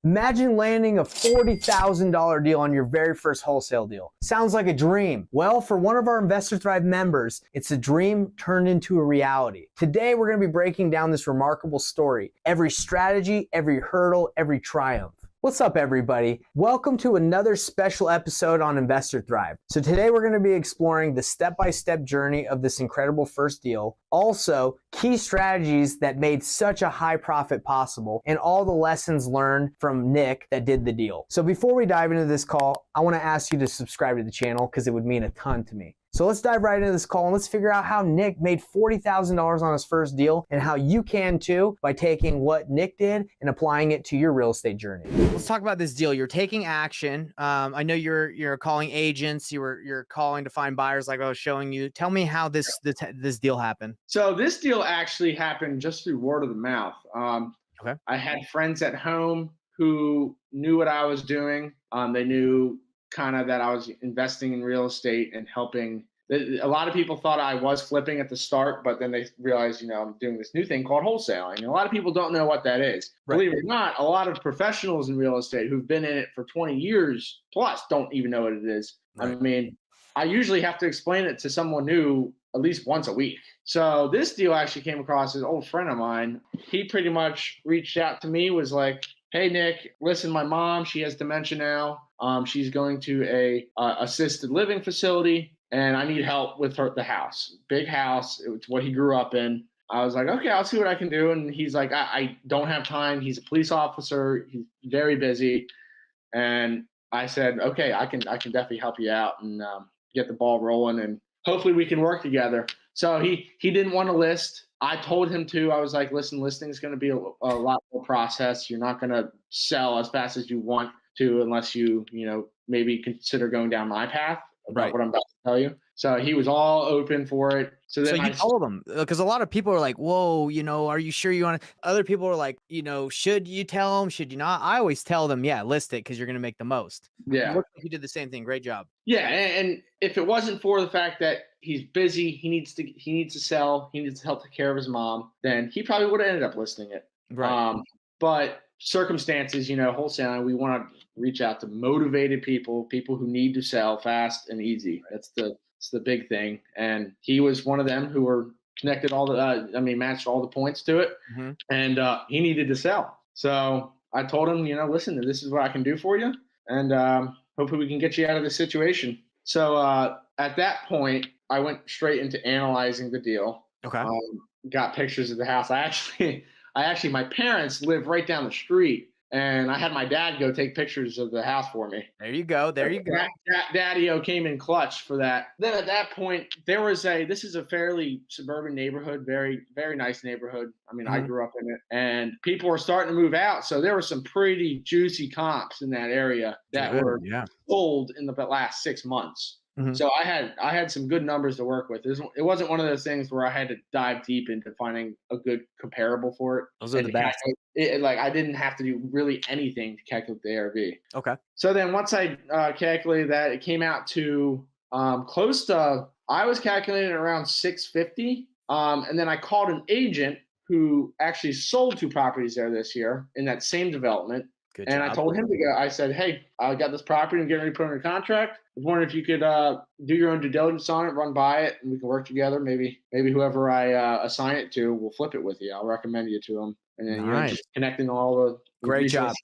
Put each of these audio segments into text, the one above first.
Imagine landing a $40,000 deal on your very first wholesale deal. Sounds like a dream. Well, for one of our Investor Thrive members, it's a dream turned into a reality. Today, we're going to be breaking down this remarkable story. Every strategy, every hurdle, every triumph. What's up, everybody? Welcome to another special episode on Investor Thrive. So today we're going to be exploring the step-by-step journey of this incredible first deal, also key strategies that made such a high profit possible, and all the lessons learned from Nick that did the deal. So before we dive into this call, I want to ask you to subscribe to the channel because it would mean a ton to me. So let's dive right into this call and let's figure out how Nick made $40,000 on his first deal and how you can too by taking what Nick did and applying it to your real estate journey. Let's talk about this deal. You're taking action. I know you're calling agents. You're calling to find buyers like I was showing you. Tell me how this deal happened. So this deal actually happened just through word of the mouth. Okay. I had friends at home who knew what I was doing. They knew kind of that I was investing in real estate and helping. A lot of people thought I was flipping at the start, but then they realized, I'm doing this new thing called wholesaling. And a lot of people don't know what that is. Right. Believe it or not, a lot of professionals in real estate who've been in it for 20 years plus don't even know what it is. Right. I mean, I usually have to explain it to someone new at least once a week. So this deal actually came across as an old friend of mine. He pretty much reached out to me, was like, "Hey, Nick, listen, my mom, she has dementia now. She's going to a assisted living facility, and I need help with the house. Big house. It's what he grew up in." I was like, "Okay, I'll see what I can do." And he's like, I don't have time. He's a police officer. He's very busy. And I said, "Okay, I can definitely help you out and get the ball rolling, and hopefully we can work together." So he didn't want to list. I told him to. I was like, "Listen, listing is going to be a lot more process. You're not going to sell as fast as you want to unless you maybe consider going down my path about what I'm about to tell you." So he was all open for it. So then you told him, because a lot of people are like, "Whoa, are you sure you want to?" Other people are like, "Should you tell them? Should you not?" I always tell them, "Yeah, list it because you're going to make the most." Yeah. It looks like you did the same thing. Great job. Yeah, and if it wasn't for the fact that he's busy, he needs to sell, he needs to help take care of his mom, then he probably would have ended up listing it. Right. But circumstances, wholesaling, we want to reach out to motivated people who need to sell fast and easy. That's the big thing. And he was one of them who were connected matched all the points to it. Mm-hmm. And he needed to sell. So I told him, listen, this is what I can do for you. And hopefully we can get you out of this situation. So at that point, I went straight into analyzing the deal. Okay. Got pictures of the house. I actually, my parents live right down the street, and I had my dad go take pictures of the house for me. There you go. Daddy-o came in clutch for that. Then at that point, this is a fairly suburban neighborhood, very, very nice neighborhood. I mean, I grew up in it, and people were starting to move out. So there were some pretty juicy comps in that area that were sold in the last 6 months. Mm-hmm. So I had some good numbers to work with. It wasn't one of those things where I had to dive deep into finding a good comparable for it. Those are the best. I didn't have to do really anything to calculate the ARV. Okay. So then once I calculated that, it came out to close to, I was calculating around 650. And then I called an agent who actually sold 2 properties there this year in that same development. Good job. I told him to go. I said, "Hey, I got this property. I'm getting ready to put under contract. I was wondering if you could do your own due diligence on it, run by it, and we can work together. Maybe whoever I assign it to will flip it with you. I'll recommend you to him." And then just connecting all the great job.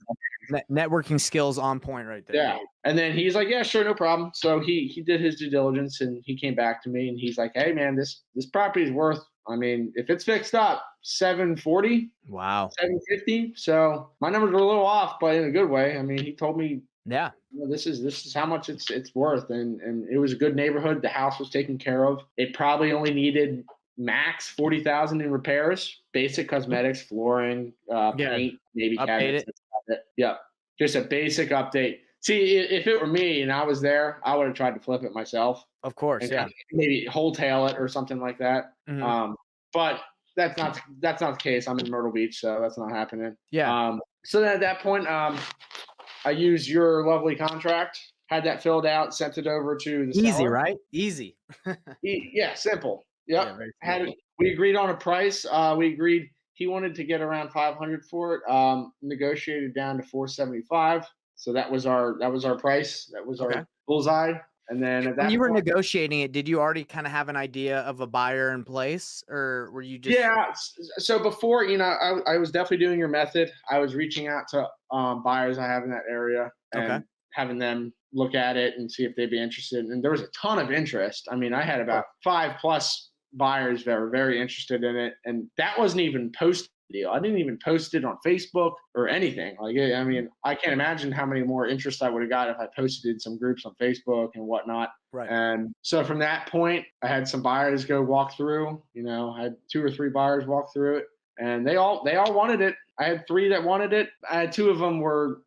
Networking skills on point right there. Yeah. And then he's like, "Yeah, sure, no problem." So he did his due diligence, and he came back to me, and he's like, "Hey, man, this property is worth, if it's fixed up, $740. Wow. $750. So my numbers were a little off, but in a good way. He told me, yeah, this is how much it's worth, and it was a good neighborhood. The house was taken care of. It probably only needed max $40,000 in repairs, basic cosmetics, flooring, paint, maybe cabinets. Yeah, just a basic update. See, if it were me and I was there, I would have tried to flip it myself. Of course, yeah. Maybe wholesale it or something like that. Mm-hmm. But that's not the case. I'm in Myrtle Beach, so that's not happening. Yeah. So then at that point, I used your lovely contract, had that filled out, sent it over to the Easy, seller. right? Easy. Yeah, simple. Yep. We agreed on a price. We agreed he wanted to get around 500 for it. Negotiated down to 475. So that was our price. That was Okay. our bullseye. And then at When you that were point, negotiating it, did you already kind of have an idea of a buyer in place, or were you just yeah. So before, I was definitely doing your method. I was reaching out to buyers I have in that area okay? and having them look at it and see if they'd be interested. And there was a ton of interest. I mean, I had Oh, about 5+ buyers that were very interested in it, and that wasn't even posted deal. I didn't even post it on Facebook or anything. Like, I mean, I can't imagine how many more interest I would have got if I posted in some groups on Facebook and whatnot. right. And so from that point, I had some buyers go walk through. I had 2 or 3 buyers walk through it, and they all wanted it. I had 3 that wanted it. I had 2 of them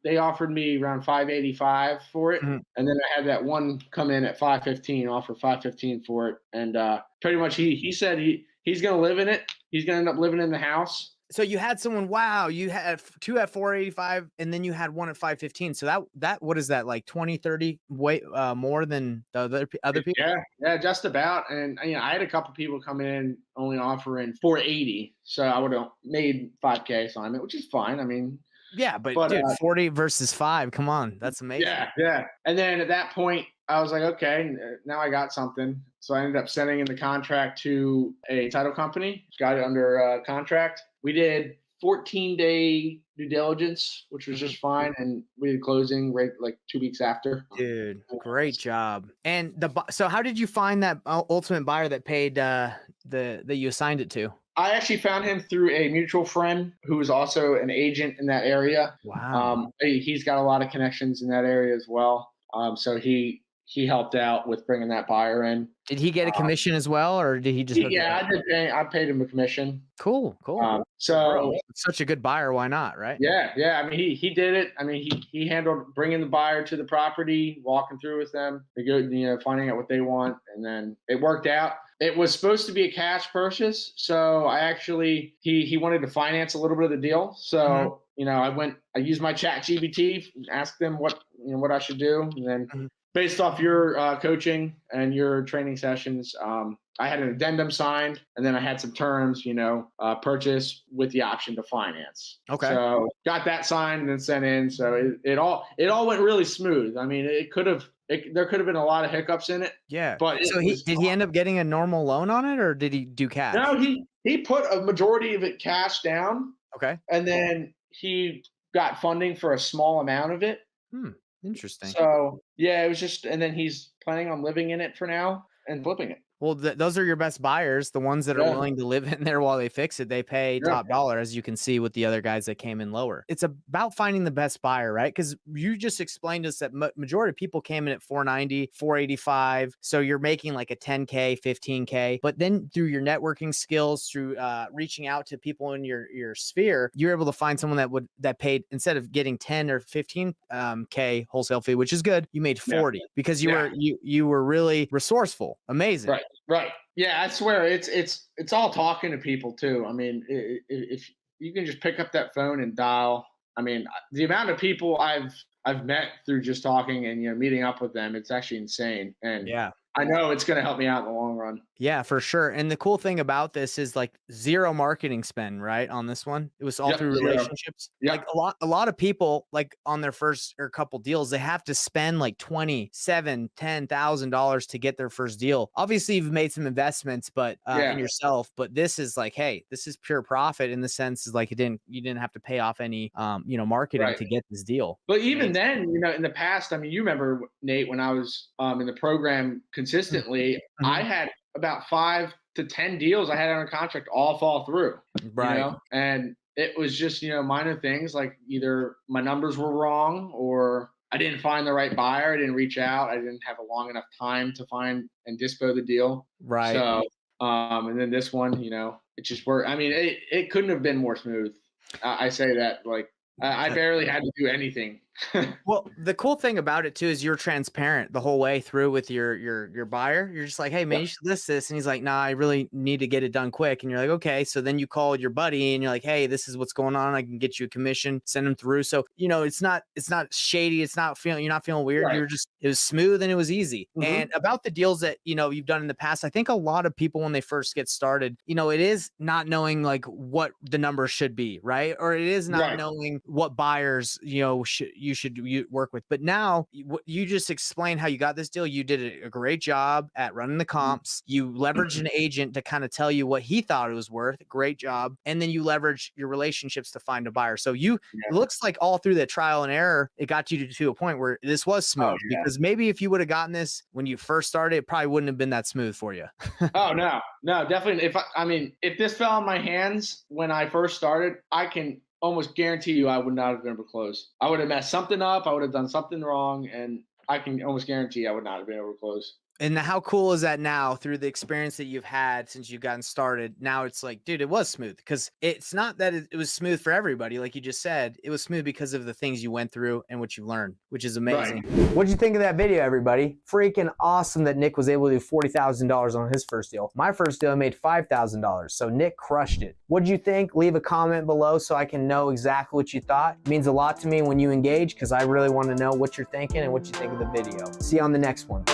they offered me around 585 for it, Mhm. and then I had that one come in at 515, offer 515 for it, and pretty much he said he's gonna live in it. He's gonna end up living in the house. So you had someone, wow, you had 2 at 485 and then you had 1 at 515. So that what is that, like 20, 30 way more than the other people? Yeah, yeah, just about. And I had a couple people come in only offering 480, so I would have made 5K on it, which is fine. I mean, Yeah, but but dude, 40 versus 5, come on. That's amazing. yeah, yeah. And then at that point, I was like, okay, now I got something. So I ended up sending in the contract to a title company, got it under contract. We did 14-day due diligence, which was just fine, and we did closing right like 2 weeks after. Dude, great job. And so how did you find that ultimate buyer that paid that you assigned it to? I actually found him through a mutual friend who is also an agent in that area. Wow. He's got a lot of connections in that area as well. So he helped out with bringing that buyer in. Did he get a commission as well, or did he just hook it Yeah, up? I paid him a commission. Cool, cool. So Bro, it's such a good buyer, why not, right? yeah, yeah. I mean, he did it. I mean, he handled bringing the buyer to the property, walking through with them, finding out what they want, and then it worked out. It was supposed to be a cash purchase, so he wanted to finance a little bit of the deal. Mhm, So I used my chat GBT, asked them what I should do, and then mhm. based off your coaching and your training sessions, I had an addendum signed, and then I had some terms, purchase with the option to finance. Okay. So got that signed and then sent in. So it all went really smooth. I mean, there could have been a lot of hiccups in it, Yeah. but So it was did he end up getting a normal loan on it, or did he do cash? no. He put a majority of it cash down, Okay. and then he got funding for a small amount of it. Hmm. Interesting. So yeah, it was just, and then he's planning on living in it for now and flipping it. Well, those are your best buyers, the ones that are Yeah, willing to live in there while they fix it. They pay yeah, top dollar, as you can see with the other guys that came in lower. It's about finding the best buyer, right? Because you just explained to us that majority of people came in at 490, 485. So you're making like a 10K, 15K. But then through your networking skills, through reaching out to people in your sphere, you're able to find someone that paid, instead of getting 10 or 15 K wholesale fee, which is good, you made 40 because you were really resourceful. Amazing. right, right. Yeah, I swear it's all talking to people too. I mean, if you can just pick up that phone and dial. I mean, the amount of people I've met through just talking and meeting up with them, it's actually insane. And Yeah. I know it's going to help me out in the long run. Yeah, for sure. And the cool thing about this is like zero marketing spend, right? On this one, it was all Yep, through 0. relationships. Yep. Like a lot of people, like on their first or couple deals, they have to spend like $10,000 to get their first deal. Obviously, you've made some investments, but in yourself. But this is like, hey, this is pure profit in the sense is like you didn't have to pay off any marketing Right. to get this deal. But even Amazing. then, in the past, I mean, you remember, Nate, when I was in the program consistently, I Mhm. had about 5 to 10 deals I had under contract all fall through. Right. And it was just minor things like either my numbers were wrong or I didn't find the right buyer. I didn't reach out. I didn't have a long enough time to find and dispo the deal. Right. So, and then this one, it just worked. I mean, it couldn't have been more smooth. I say that like I barely had to do anything Well, the cool thing about it too is you're transparent the whole way through with your buyer. You're just like, hey man, Yeah. you should list this, and he's like, nah, I really need to get it done quick. And you're like, okay. So then you call your buddy and you're like, hey, this is what's going on. I can get you a commission. Send them through. So it's not shady. It's not feeling you're not feeling weird. Right. You're just it was smooth and it was easy. Mm-hmm. And about the deals that you've done in the past, I think a lot of people when they first get started, it is not knowing like what the numbers should be, right? Or it is not Right. knowing what buyers you should work with. But now you just explained how you got this deal. You did a great job at running the comps. You leveraged an agent to kind of tell you what he thought it was worth. Great job. And then you leverage your relationships to find a buyer. So it looks like all through that trial and error, it got you to a point where this was smooth. Because maybe if you would have gotten this when you first started, it probably wouldn't have been that smooth for you. Oh no, definitely. If this fell in my hands when I first started, I can almost guarantee you I would not have been able to close. I would have messed something up. I would have done something wrong, and I can almost guarantee I would not have been able to close. And how cool is that now through the experience that you've had since you've gotten started? Now it's like, dude, it was smooth because it's not that it was smooth for everybody. Like you just said, it was smooth because of the things you went through and what you learned, which is amazing. Right. What'd you think of that video, everybody? Freaking awesome that Nick was able to do $40,000 on his first deal. My first deal I made $5,000. So Nick crushed it. What'd you think? Leave a comment below so I can know exactly what you thought. It means a lot to me when you engage because I really want to know what you're thinking and what you think of the video. See you on the next one.